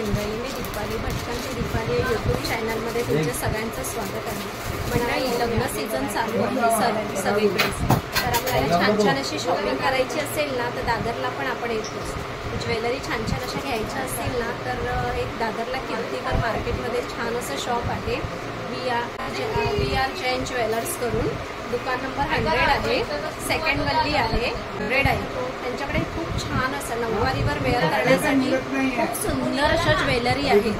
मंडळी, मी दीपाली भटकंती दीपाली यूट्यूब चॅनलमध्ये तुमच्या सगळ्यांचं स्वागत आहे. मंडळी, लग्न सीझन चालू आहे सगळीकडेच, तर आपल्याला छान छान अशी शॉपिंग करायची असेल ना तर दादरला पण आपण येतोच. ज्वेलरी छान छान अशा घ्यायच्या असतील ना तर एक दादरला कीर्तिकर मार्केटमध्ये छान असं शॉप आहे, वी आर जैन ज्वेलर्स करून. दुकान नंबर 100 आहे, सेकंड गल्ली आहे, 100 आहे. त्यांच्याकडे खूप छान असं नऊवारीवर वेअर करण्यासाठी खूप सुंदर अशा ज्वेलरी आहे.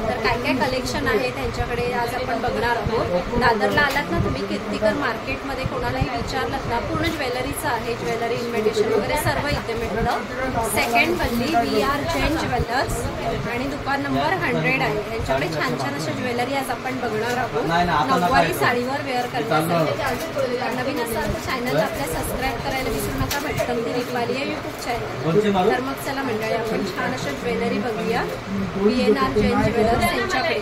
तर काय काय कलेक्शन आहे त्यांच्याकडे आज आपण बघणार आहोत. दादरला आलात ना तुम्ही कीर्तिकर मार्केटमध्ये कोणालाही विचारलं ना पूर्ण ज्वेलरीचं आहे, ज्वेलरी इन्व्हिटेशन वगैरे सर्व इथे मिळतं. सेकंड गल्ली वी आर जैन ज्वेलर्स आणि दुकान नंबर 100 आहे. त्यांच्याकडे छान छान अशा ज्वेलरी आज आपण बघणार आहोत. नऊवारी साडीवर वेअर करण्यासाठी. नवीन असाल तर चॅनल आपल्या सबस्क्राईब करायला विसरू नका, भटकंती दीपाली आहे यूट्यूब चॅनल. तर मग चला मंडळी, आपण छान अशा ज्वेलरी बघूया VNR जैन ज्वेलर्स यांच्याकडे.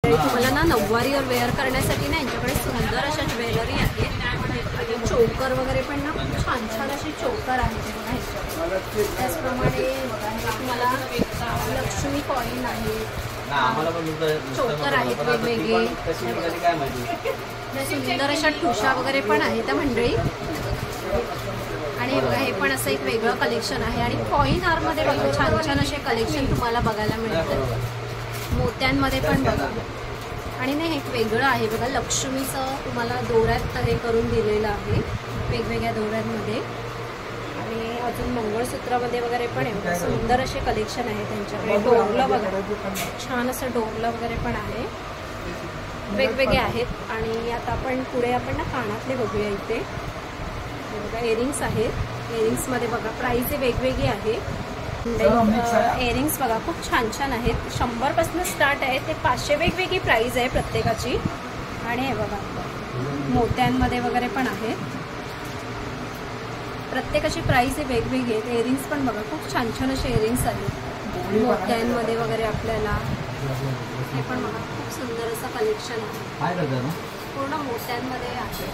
तुम्हाला ना नऊवारीवर वेअर करण्यासाठी ना यांच्याकडे सुंदर अशा ज्वेलरी आहेत. चोकर वगैरे पण ना खूप छान छान अशी चोकर आहेत. त्याचप्रमाणे तुम्हाला लक्ष्मी कॉईन आहे, चोकर आहेत वेगवेगळे, सुंदर अशा ठुशा वगैरे पण आहेत त्या मंडळी. आणि हे बघा, हे पण असं एक वेगळं कलेक्शन आहे. आणि कॉईन हारमध्ये बघा छान छान असे कलेक्शन तुम्हाला बघायला मिळतात. मोत्यांमध्ये पण बघा. आणि नाही, एक वेगळं आहे बघा, लक्ष्मीचं तुम्हाला दोऱ्यात हे करून दिलेलं आहे, वेगवेगळ्या दोऱ्यांमध्ये. आणि अजून मंगळसूत्रामध्ये वगैरे पण आहे. सुंदर असे कलेक्शन आहे त्यांच्याकडे. डोरलं बघा, छान असं डोरलं वगैरे पण आहे, वेगवेगळे आहेत. आणि आता आपण पुढे आपण ना कानातले बघूया. इथे बघा इयरिंग्स आहेत. इयरिंग्समध्ये बघा प्राईस वेगवेगळी आहे. इयरिंग्स बघा खूप छान छान आहेत. 100 पासून स्टार्ट आहे ते 500 वेगवेगळी प्राईस आहे प्रत्येकाची. आणि हे बघा मोत्यांमध्ये वगैरे पण आहे. प्रत्येकाची प्राईस हे वेगवेगळी आहेत. इयरिंग्स पण बघा खूप छान छान असे इयरिंग्स आहेत मोत्यांमध्ये वगैरे. आपल्याला हे पण बघा खूप सुंदर असं कलेक्शन आहे, पूर्ण मोत्यांमध्ये आहे.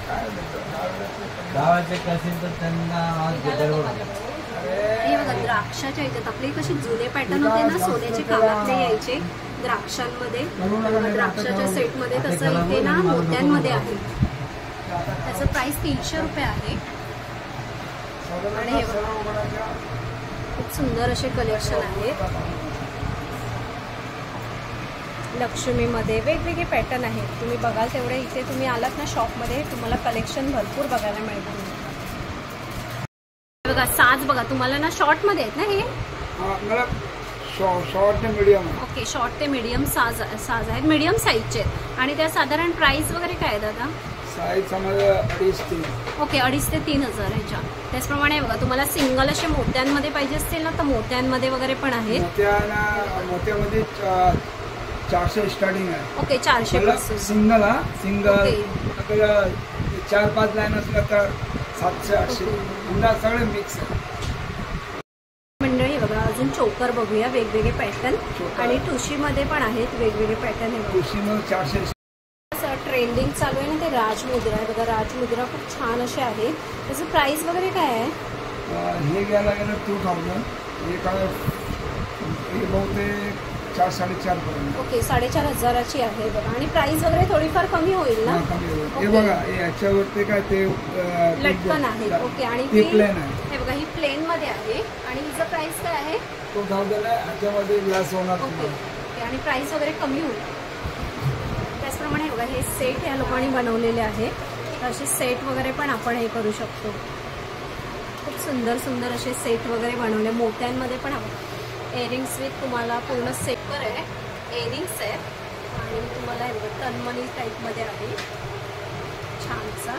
हे बघा द्राक्षाच्या याच्यात आपले कसे जुने पॅटर्न होते ना, सोन्याचे कानातले यायचे द्राक्षांमध्ये, द्राक्षाच्या सेटमध्ये, तसं इथे ना मोत्यांमध्ये आहे. त्याचं प्राइस 300 रुपये आहे. आणि हे बघा खूप सुंदर असे कलेक्शन आहेत. लक्ष्मीमध्ये वेगवेगळे पॅटर्न आहेत. तुम्ही बघाल तेवढे इथे तुम्ही आलात ना शॉपमध्ये तुम्हाला कलेक्शन भरपूर बघायला मिळतं. बघा साज बघा तुम्हाला ना शॉर्टमध्ये आहेत ना हे, शॉर्ट ते मीडियम. ओके, शॉर्ट ते मीडियम साज आहेत, मीडियम साईजचे. आणि त्या साधारण प्राइस वगैरे काय आहे दादा? साईज समजा 2.5-3. ओके, 2.5 ते 3,000 ह्याच्या. त्याचप्रमाणे बघा तुम्हाला सिंगल असे मोत्यांमध्ये पाहिजे असतील ना तर मोत्यांमध्ये वगैरे पण आहेत. मोत्यामध्ये 400 स्टार्टिंग आहे. ओके, 400 पासून. सिंगल हा सिंगल 4-5 लाईन असलं तर 700-800 सगळे मिक्स आहे. मंडळी बघा अजून चोकर बघूया, वेगवेगळे पॅटर्न. आणि ठुशीमध्ये पण आहेत वेगवेगळे पॅटर्न आहे. ठुशीमध्ये 400. ट्रेंडिंग चालू आहे ना ते राजमुद्रा आहे बघा. राजमुद्रा खूप छान असे आहेत. त्याचं प्राइस वगैरे काय आहे? हे घ्यायला गेलं 2000. हे बहुतेक 4-4.5 पर्यंत. ओके, 4,500ची आहे बघा. आणि प्राइस वगैरे थोडीफार कमी होईल ना? हे बघा याच्यावरती काय ते लटकन आहे. ओके, आणि प्लेन आहे. हे बघा ही प्लेन मध्ये आहे. आणि हिचं प्राइस काय आहे? 2000 आहे. याच्यामध्ये ग्लास होणार. ओके, आणि प्राइस वगैरे कमी होईल. त्याचप्रमाणे बघा हे सेट या लोकांनी बनवलेले आहे. असे सेट वगैरे पण आपण हे करू शकतो. खूप सुंदर सुंदर असे सेट वगैरे बनवले मोत्यांमध्ये पण. इयरिंग्स विथ तुम्हाला पूर्ण सेटवर आहे, इयरिंग्स आहे. आणि तुम्हाला हे तन्मणी टाईपमध्ये आहे छानसा.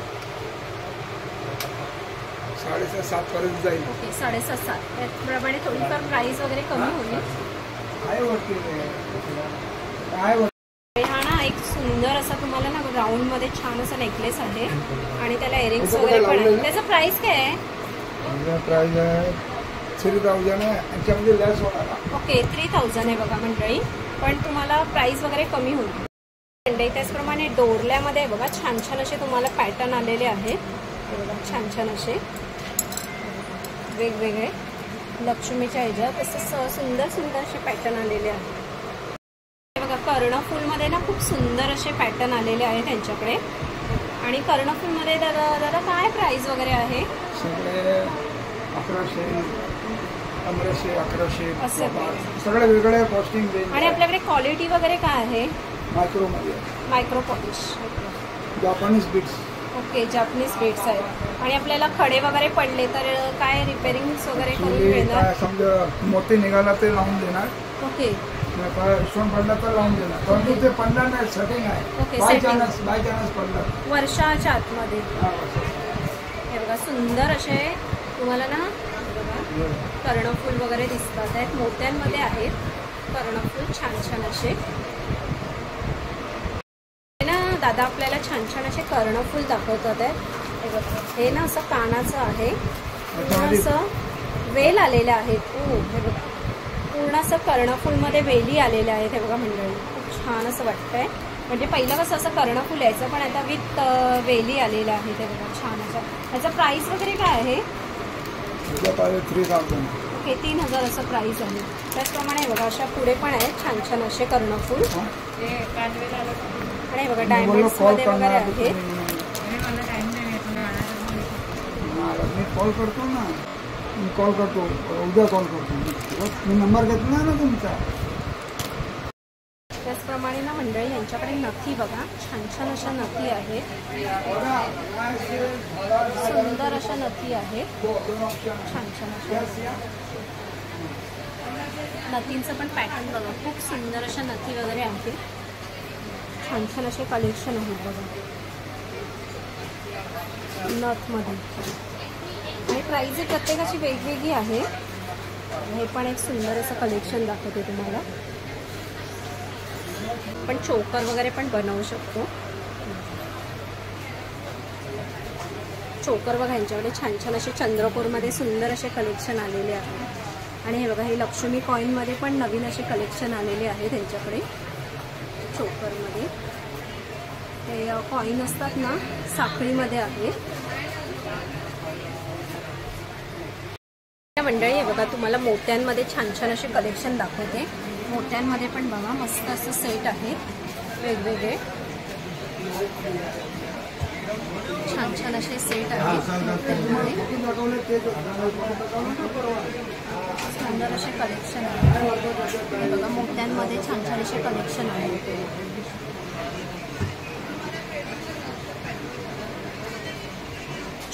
6.5-7 पर्यंत जाईल. ओके, 6.5-7. त्याप्रमाणे थोडीफार प्राइस वगैरे कमी होईल. हा ना एक सुंदर असा तुम्हाला ना राऊंडमध्ये छान असा नेकलेस आहे. आणि त्याला इयरिंग्स वगैरे पण आहे. त्याचं प्राइस काय आहे? प्राइस आहे 3000 आहे. याच्यामध्ये लेस होणार. ओके, 3000 आहे बघा मंडळी. पण तुम्हाला प्राइस वगैरे कमी होईल. त्याचप्रमाणे डोरल्यामध्ये बघा छान छान असे तुम्हाला पॅटर्न आलेले आहेत. बघा छान छान असे वेगवेगळे. लक्ष्मीच्या ह्याच्यात असं सुंदर सुंदर असे पॅटर्न आलेले आहेत. बघा कर्णफूलमध्ये ना खूप सुंदर असे पॅटर्न आलेले आहेत त्यांच्याकडे. आणि कर्णफूलमध्ये दादा काय प्राइस वगैरे आहे? सगळे 1100, 1500, 1100 असं सगळे वेगळे कॉस्टिंग रेंज. आणि आपल्याकडे क्वालिटी वगैरे काय आहे? मायक्रोमध्ये micro polish, Japanese beats. Okay, Japanese beats आहेत. आणि आपल्याला खडे वगैरे पडले तर काय रिपेअरिंग वगैरे करून मिळणार? समजा मोती निघाला ते लावून देणार. ओके. स्टोन पडला तर लावून देणार. परंतु ते पडणार नाही, सेटिंग आहे. Okay, bye setting. चान्स पडणार वर्षाच्या आतमध्ये. हे बघा सुंदर असे तुम्हाला ना कर्णफूल वगैरे दिसतात आहेत. मोत्यांमध्ये आहेत कर्णफूल छान छान असे ना. दादा आपल्याला छान छान असे कर्णफूल दाखवतात आहेत. हे बघा, हे ना असं कानाचं आहे, पूर्ण असं वेल आलेले आहेत. हे बघा पूर्ण असं कर्णफूलमध्ये वेली आलेल्या आहेत. हे बघा मंडळी, खूप छान असं वाटतंय. म्हणजे पहिलं कसं असं कर्णफूल यायचं, पण आता विथ वेली आलेल्या आहेत. हे बघा छान असं. ह्याचा प्राइस वगैरे काय आहे? 3000. ओके, 3000 असं प्राइस आहे. त्याचप्रमाणे हे बघा अशा पुढे पण आहेत छान छान असे कर्णफूल. आणि हे बघा डायमंड्समध्ये वगैरे आहेत. मी कॉल करतो ना, उद्या कॉल करतो. मी नंबर घेतला ना तुमचा. त्याचप्रमाणे ना मंडळी यांच्याकडे नथी बघा, छान छान अशा नथी आहेत. सुंदर अशा नथी आहेत, छान छान अशा नथींचं पण पॅटर्न बघा. खूप सुंदर अशा नथी वगैरे आहेत. छान छान असे कलेक्शन आहेत बघा नथमध्ये. आणि प्राईज प्रत्येकाची वेगवेगळी आहे. हे पण एक सुंदर असं कलेक्शन दाखवते तुम्हाला. पण चोकर वगैरे पण बनवू शकतो. चोकर बघा यांच्याकडे छान छान असे चंद्रपूरमध्ये सुंदर असे कलेक्शन आलेले आहेत. आणि हे बघा हे लक्ष्मी कॉईनमध्ये पण नवीन असे कलेक्शन आलेले आहेत त्यांच्याकडे. चोकरमध्ये हे कॉईन असतात ना, साखळीमध्ये आहे. मंडळी हे बघा तुम्हाला मोत्यांमध्ये छान छान असे कलेक्शन दाखवते. मोत्यांमध्ये पण बघा मस्त असं सेट आहे वेगवेगळे. छान छान असे सेट आहेत मोत्यांमध्ये. सुंदर असे कलेक्शन आहे. हे बघा मोत्यांमध्ये छान छान असे कलेक्शन आहे.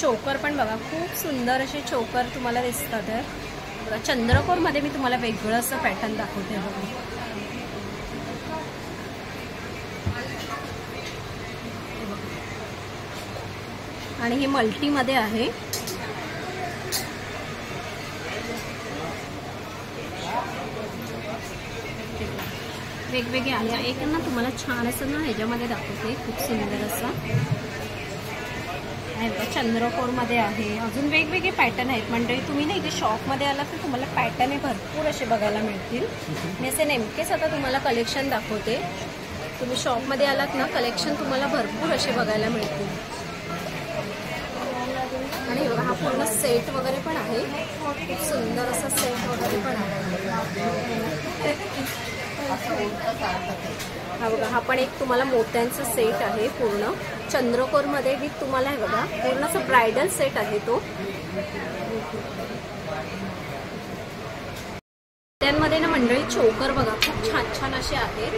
चोकर पण बघा खूप सुंदर असे चोकर तुम्हाला दिसतात आहे. बघा चंद्रकोरमध्ये मी तुम्हाला वेगळं असं पॅटर्न दाखवते बघा. आणि हे मल्टीमध्ये आहे. वेगवेगळे आहे. एक ना तुम्हाला छान असं ना ह्याच्यामध्ये दाखवते, खूप सुंदर असं चंद्रकोरमध्ये आहे. अजून वेगवेगळे पॅटर्न आहेत मंडळी. तुम्ही ना इथे शॉपमध्ये आलात तर तुम्हाला पॅटर्न भरपूर असे बघायला मिळतील. मी असे नेमकेच आता तुम्हाला कलेक्शन दाखवते. तुम्ही शॉपमध्ये आलात ना, कलेक्शन तुम्हाला भरपूर असे बघायला मिळतील. आणि बघा हा पूर्ण सेट वगैरे पण आहे. खूप सुंदर असा सेट वगैरे पण आहे. हा बघा हा पण एक तुम्हाला मोत्यांचा सेट आहे पूर्ण चंद्रकोरमध्ये विथ तुम्हाला आहे बघा पूर्ण असं ब्रायडल सेट आहे तो. त्यांमध्ये ना मंडळी चोकर बघा खूप छान छान असे आहेत.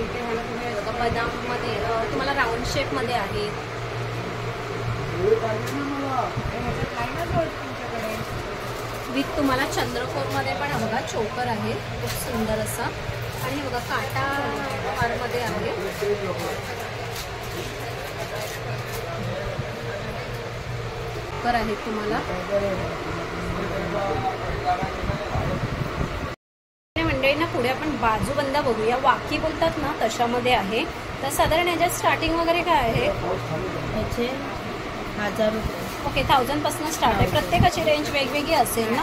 बदाममध्ये तुम्हाला राऊंड शेपमध्ये आहे. विथ तुम्हाला चंद्रकोरमध्ये पण बघा चोकर आहे खूप सुंदर असा. आणि बघा काटा हारमध्ये आहे. चोकर आहे तुम्हाला. मंडळी ना पुढे आपण बाजूबंद बघूया. वाकी बोलतात ना तशामध्ये आहे. तर साधारण याच्यात स्टार्टिंग वगैरे काय आहे? याचे 1000 रुपये. ओके 1000 पासून स्टार्ट आहे. प्रत्येकाची रेंज वेगवेगळी असेल ना.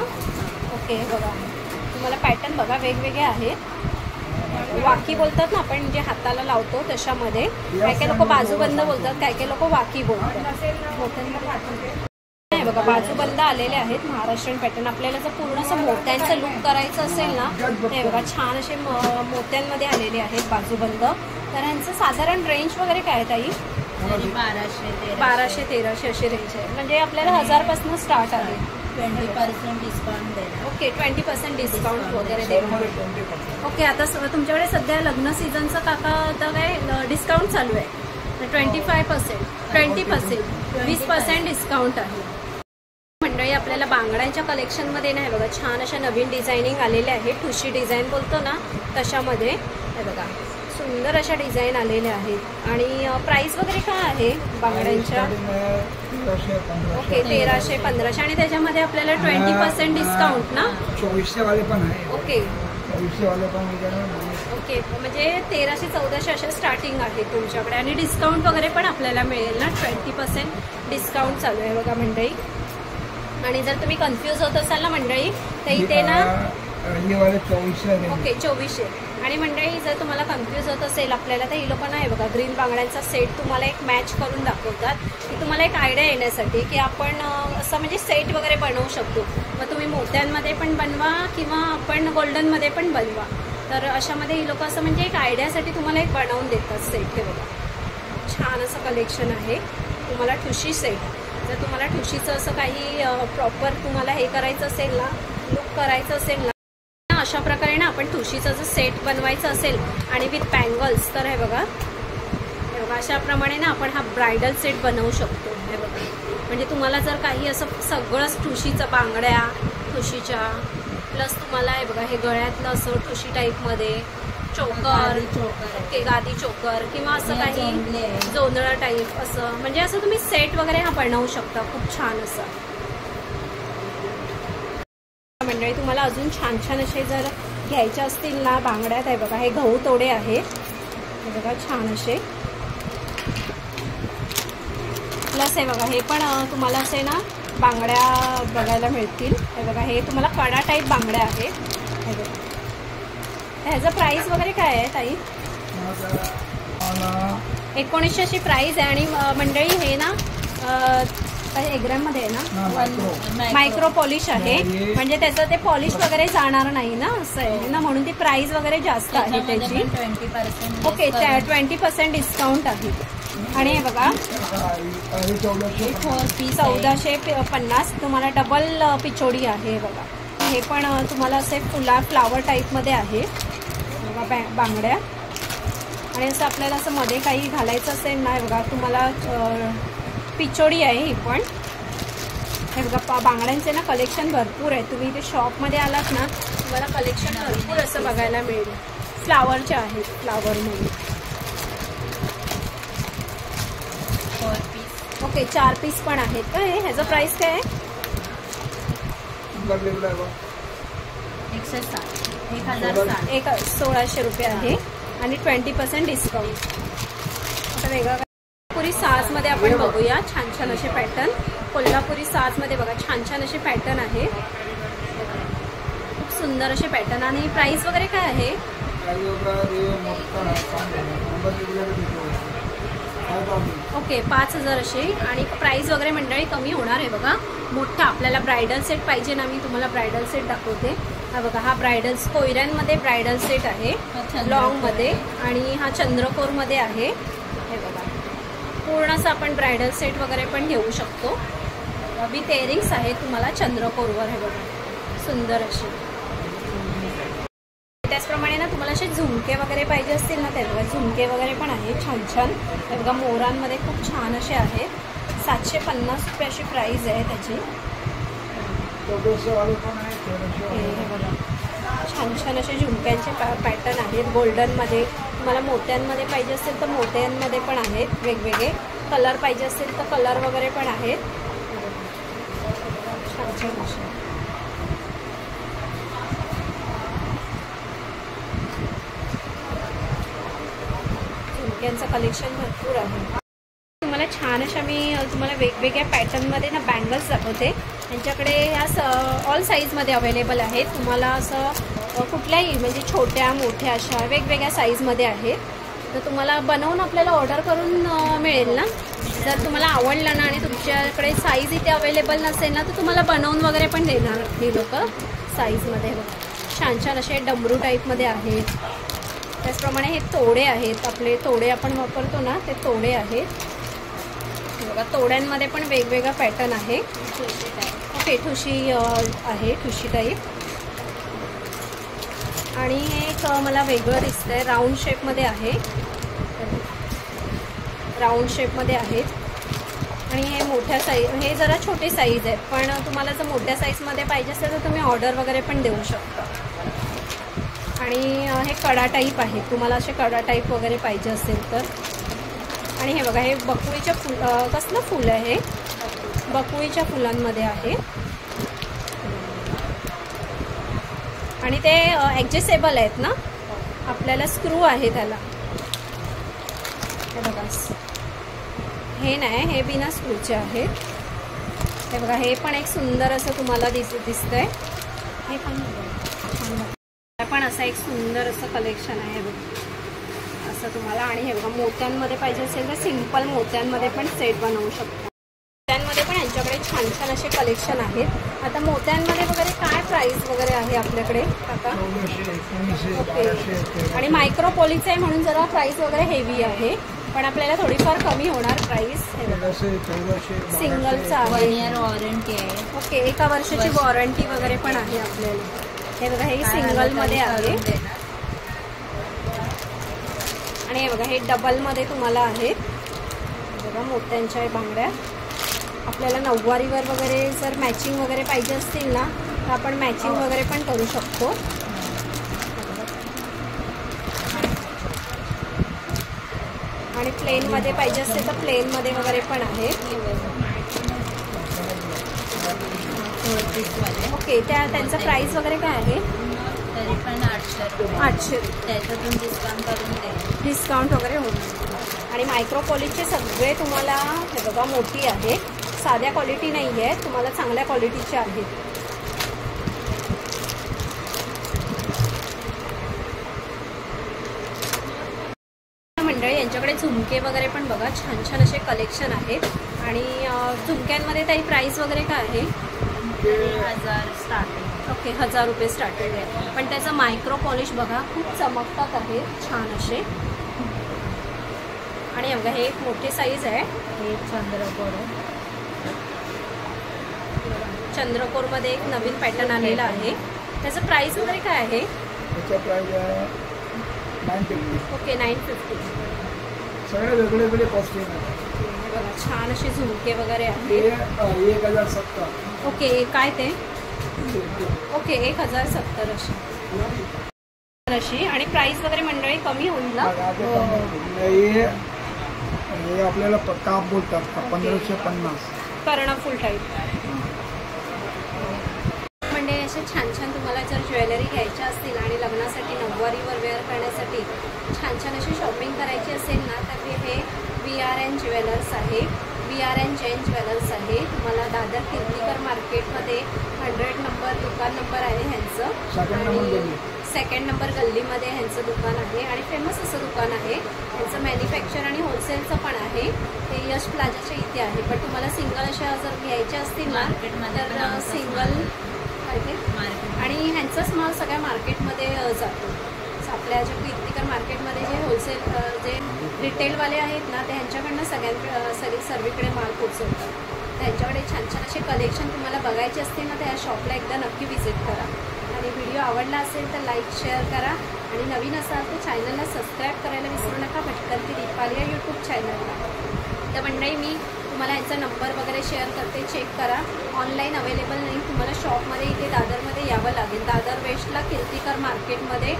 ओके बघा तुम्हाला पॅटर्न बघा वेगवेगळे आहेत. वाकी बोलतात ना आपण जे हाताला लावतो तशामध्ये. काही काही लोक बाजूबंद बोलतात, काही काही लोक वाकी बोलतात. बघा बाजूबंद आलेले आहेत महाराष्ट्रीयन पॅटर्न. आपल्याला जर पूर्ण असं मोत्यांचं लुक करायचं असेल ना ते बघा छान असे मोत्यांमध्ये आलेले आहेत बाजूबंद. तर ह्यांचं साधारण रेंज वगैरे काय आहे ताई? 1200-1300 अशी रेंज आहे. म्हणजे आपल्याला 1000पासून स्टार्ट आहे. 20% डिस्काउंट देणार. ओके 20% डिस्काउंट वगैरे देणार. ओके आता तुमच्याकडे सध्या लग्न सीझनचं काका आता काय डिस्काउंट चालू आहे? 25%, 20%, 20% डिस्काउंट आहे. मंडळी आपल्याला बांगड्यांच्या कलेक्शनमध्ये नाही बघा छान अशा नवीन डिझायनिंग आलेल्या आहेत. ठुशी डिझाईन बोलतो ना तशामध्ये हे बघा सुंदर अशा डिझाईन आलेल्या आहेत. आणि प्राइस वगैरे काय आहे बांगड्यांच्या? ओके 1300-1500 आणि त्याच्यामध्ये आपल्याला 20% डिस्काउंट ना? 2400 वाले पण आहे. ओके 2400 वाले पण ओके म्हणजे 1300-1400 अशा स्टार्टिंग आहे तुमच्याकडे. आणि डिस्काउंट वगैरे पण आपल्याला मिळेल ना? 20% डिस्काउंट चालू आहे बघा मंडळी. आणि जर तुम्ही कन्फ्यूज होत असाल ना मंडळी तर इथे ना ओके 2400. आणि मंडळी जर तुम्हाला कन्फ्यूज होत असेल आपल्याला तर ही लोक नाही बघा ग्रीन बांगड्यांचा सेट तुम्हाला एक मॅच करून दाखवतात की तुम्हाला एक आयडिया येण्यासाठी की आपण असं म्हणजे सेट वगैरे बनवू शकतो. मग तुम्ही मोत्यांमध्ये पण बनवा किंवा आपण गोल्डनमध्ये पण बनवा. तर अशामध्ये ही लोक असं म्हणजे एक आयडियासाठी तुम्हाला एक बनवून देतात सेट. हे बघा छान असं कलेक्शन आहे. तुम्हाला ठुशी सेट जर तुम्हाला ठुशीचं असं काही प्रॉपर तुम्हाला हे करायचं असेल ना लुक करायचं असेल ना अशा प्रकारे ना आपण ठुशीचं जर सेट बनवायचं असेल आणि विथ बँगल्स तर हे बघा अशाप्रमाणे ना आपण हा ब्रायडल सेट बनवू शकतो. हे बघा म्हणजे तुम्हाला जर काही असं सगळंच ठुशीचं बांगड्या ठुशीच्या प्लस तुम्हाला हे बघा हे गळ्यातलं असं ठुशी टाईपमध्ये चोकर ओके गादी चोकर किंवा असं काही जोंधळा टाईप असं म्हणजे असं तुम्ही सेट वगैरे हा बनवू शकता. खूप छान असं मंडळी. तुम्हाला अजून छान छान असे जर घ्यायचे असतील ना बांगड्यात आहे बघा हे गहू तोडे आहेत. हे बघा छान असे प्लस आहे बघा हे पण तुम्हाला असे ना बांगड्या बघायला मिळतील. हे बघा हे तुम्हाला कडा टाईप बांगड्या आहेत. हे बघा ह्याचं प्राइस वगैरे काय आहे ताई? 1900 अशी प्राइस आहे. आणि मंडळी हे ना काही एग्रॅममध्ये आहे ना मायक्रो पॉलिश आहे म्हणजे त्याचं ते पॉलिश वगैरे जाणार नाही ना असं आहे ना म्हणून ती प्राइस वगैरे जास्त आहे त्याची. ओके 20% डिस्काउंट आहे. आणि हे बघा 1450 तुम्हाला डबल पिचोडी आहे. बघा हे पण तुम्हाला असे फ्लावर टाईपमध्ये आहे बघा बांगड्या. आणि असं आपल्याला असं मध्ये काही घालायचं असेल ना बघा तुम्हाला पिचोडी आहे ही पण. हे बघा बांगड्यांचे ना कलेक्शन भरपूर आहे. तुम्ही इथे शॉपमध्ये आलात ना तुम्हाला कलेक्शन भरपूर असं बघायला मिळेल. फ्लावरचे आहेत फ्लावरमध्ये. ओके 4 पीस पण आहेत का? हे ह्याचं प्राइस काय आहे? 1600 रुपये आहे आणि 20% डिस्काउंट. आता वेगळा कोल्हापुरी साजमध्ये आपण बघूया छान छान असे पॅटर्न. कोल्हापुरी साजमध्ये बघा छान छान असे पॅटर्न आहे. खूप सुंदर असे पॅटर्न. आणि प्राइस वगैरे काय आहे? ओके 5000 असे. आणि प्राइस वगैरे मंडळी कमी होणार आहे बघा. मोठा आपल्याला ब्रायडल सेट पाहिजे ना मी तुम्हाला ब्रायडल सेट दाखवते. हा बघा हा ब्रायडल कोयऱ्यांमध्ये ब्रायडल सेट आहे लॉंगमध्ये आणि हा चंद्रकोरमध्ये आहे. हे बघा पूर्ण असं आपण ब्रायडल सेट वगैरे पण घेऊ शकतो. विथ इयरिंग्स आहे तुम्हाला चंद्रकोरवर. हे बघा सुंदर असे. त्याचप्रमाणे ना तुम्हाला असे झुमके वगैरे पाहिजे असतील ना ते बघा झुमके वगैरे पण आहेत छान छान. हे बघा मोरांमध्ये खूप छान असे आहेत. 750 रुपये अशी प्राइस आहे त्याची. हे बघा छान छान असे झुमक्यांचे पॅटर्न आहेत गोल्डनमध्ये. तुम्हाला मोत्यांमध्ये पाहिजे असेल तर मोत्यांमध्ये पण आहेत वेगवेगळे. कलर पाहिजे असेल तर कलर वगैरे पण आहेत छान छान असे. झुमक्यांचं कलेक्शन भरपूर आहे. तुम्हाला छान अशा मी तुम्हाला वेगवेगळ्या पॅटर्नमध्ये ना बँगल्स दाखवते. त्यांच्याकडे ह्या ऑल साईजमध्ये अवेलेबल आहेत. तुम्हाला असं कुठल्याही म्हणजे छोट्या मोठ्या अशा वेगवेगळ्या साईजमध्ये आहेत. तर तुम्हाला बनवून आपल्याला ऑर्डर करून मिळेल ना. जर तुम्हाला आवडलं ना आणि तुमच्याकडे साईज इथे अवेलेबल नसेल ना तर तुम्हाला बनवून वगैरे पण देणार ही लोक साईजमध्ये. छान छान असे डमरू टाईपमध्ये आहेत. त्याचप्रमाणे हे तोडे आहेत, आपले तोडे आपण वापरतो ना ते तोडे आहेत बघा. तोड्यांमध्ये पण वेगवेगळा पॅटर्न आहे. ओके, ठुशी आहे, ठुशी टाईप. आणि हे एक मला वेगळं दिसतंय, राऊंड शेपमध्ये आहे, राऊंड शेपमध्ये आहेत. आणि हे मोठ्या साईज, हे जरा छोटे साईज आहेत, पण तुम्हाला जर मोठ्या साईजमध्ये पाहिजे असेल तर तुम्ही ऑर्डर वगैरे पण देऊ शकता. आणि हे कडा टाईप आहे, तुम्हाला असे कडा टाईप वगैरे पाहिजे असेल तर. आणि हे बघा, हे बकुळीच्या कसलं फुल आहे, बकुळीच्या फुलांमध्ये आहे. आणि ते ॲडजस्टेबल आहेत ना, आपल्याला स्क्रू आहे त्याला. हे बघा, हे नाही, हे बिना स्क्रूचे आहेत. हे बघा, हे पण एक सुंदर असं तुम्हाला दिसतंय. हे पण असं एक सुंदर असं कलेक्शन आहे बघा असं तुम्हाला. आणि हे बघा, मोत्यांमध्ये पाहिजे असेल तर सिंपल मोत्यांमध्ये पण सेट बनवू शकतो. मोत्यांमध्ये पण यांच्याकडे छान छान असे कलेक्शन आहेत. आता मोत्यांमध्ये वगैरे काय प्राइस वगैरे आहे आपल्याकडे काका? ओके. आणि मायक्रोपोलीचं आहे म्हणून जरा प्राइस वगैरे हेवी आहे, पण आपल्याला थोडीफार कमी होणार प्राइस. सिंगलचा आहे, 1 year वॉरंटी आहे. ओके, 1 वर्षाची वॉरंटी वगैरे पण आहे आपल्याला. हे बघा, हे सिंगलमध्ये आहे. आणि हे बघा, हे डबलमध्ये तुम्हाला आहेत बघा मोत्यांच्या बांगड्या. आपल्याला नऊवारीवर वगैरे जर मॅचिंग वगैरे पाहिजे असतील ना तर आपण मॅचिंग वगैरे पण करू शकतो. आणि प्लेनमध्ये पाहिजे असेल तर प्लेनमध्ये वगैरे पण आहे. ओके, त्यांचा प्राइस वगैरे काय आहे? तरी पण 800 रुपये. 800. त्याच्यातून डिस्काउंट करून दे, डिस्काउंट वगैरे होणार. आणि मायक्रोपॉलिशचे सगळे तुम्हाला हे बघा मोठी आहे, साध्या क्वालिटी नाही आहे, तुम्हाला चांगल्या क्वालिटीचे आहेत. मंडळी यांच्याकडे झुमके वगैरे पण बघा, छान छान असे कलेक्शन आहेत. आणि झुमक्यांमध्ये काही प्राइस वगैरे काय आहे? 1000 स्टार्टिंग. ओके, 1000 रुपये स्टार्टिंग आहे. पण त्याचं मायक्रो पॉलिश बघा खूप चमकतात आहे छान असे. आणि बघा, हे एक मोठी साईज आहे, हे चंद्रकोर आहे. चंद्रकोरमध्ये एक नवीन पॅटर्न आलेला आहे. त्याचं प्राइस वगैरे काय आहे? त्याचा प्राइस आहे 950. ओके, 950. सगळे वेगळे वेगळे कॉस्टिंग आहे. हे बघा, छान असे झुमके वगैरे आहेत. 1070. ओके, काय ते? ओके, 1070 अशी. आणि प्राइस वगैरे मंडळी कमी होईल ना? हे आपल्याला काप बोलतात, 1550. कर्ण फुल टाईप. म्हणजे असे छान छान तुम्हाला जर ज्वेलरी घ्यायच्या असतील आणि लग्नासाठी नऊवारीवर वेअर करण्यासाठी छान छान अशी शॉपिंग करायची असेल ना तर हे VRN ज्वेलर्स आहे. VRN जैन ज्वेलर्स आहे. तुम्हाला दादर कीर्तिकर मार्केटमध्ये 100 नंबर दुकान नंबर आहे ह्यांचं. आणि 2nd नंबर गल्लीमध्ये ह्यांचं दुकान आहे. आणि फेमस असं दुकान आहे. ह्यांचं मॅन्युफॅक्चर आणि होलसेलचं पण आहे. ते यश प्लाझाच्या इथे आहे. पण तुम्हाला सिंगल अशा जर घ्यायच्या असतील ना तर सिंगल मार्केट. आणि ह्यांचाच माल सगळ्या मार्केटमध्ये जातो. आपल्या ज्या कीर्तिकर मार्केटमध्ये जे होलसेल जे रिटेलवाले आहेत ना ते ह्यांच्याकडनं सर्वीकडे माल पोचवतात. त्यांच्याकडे छान छान असे कलेक्शन तुम्हाला बघायचे असतील ना तर या शॉपला एकदा नक्की व्हिजिट करा. आणि व्हिडिओ आवडला असेल तर लाईक शेअर करा. आणि नवीन असाल तर चॅनलला सबस्क्राईब करायला विसरू नका. भटकंती दीपाली या यूट्यूब चॅनलला. तर मंडळी मी तुम्हाला यांचा नंबर वगैरे शेअर करते, चेक करा. ऑनलाईन अवेलेबल नाही, तुम्हाला शॉपमध्ये इथे दादरमध्ये यावं लागेल. दादर वेस्टला कीर्तिकर मार्केटमध्ये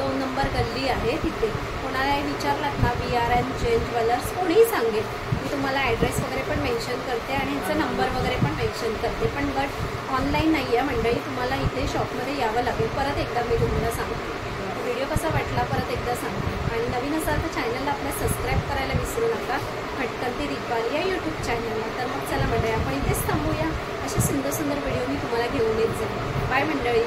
2 नंबर गल्ली आहे तिथे. कोणालाही विचारलात ना VRN जैन ज्वेलर्स कोणीही सांगेल. मी तुम्हाला ॲड्रेस वगैरे पण मेन्शन करते आणि ह्यांचा नंबर वगैरे पण मेन्शन करते. पण ऑनलाईन नाही आहे मंडळी, तुम्हाला इथे शॉपमध्ये यावं लागेल. परत एकदा मी तुम्हाला सांगते. व्हिडिओ कसा वाटला परत एकदा सांगते. आणि नवीन असाल तर चॅनलला आपल्या सबस्क्राईब करायला विसरू नका. भटकंती दीपाली या यूट्यूब चॅनलला. तर मग चला मंडळी आपण इथेच थांबूया. असे सुंदर सुंदर व्हिडिओ मी तुम्हाला घेऊन येत जाईल. बाय मंडळी.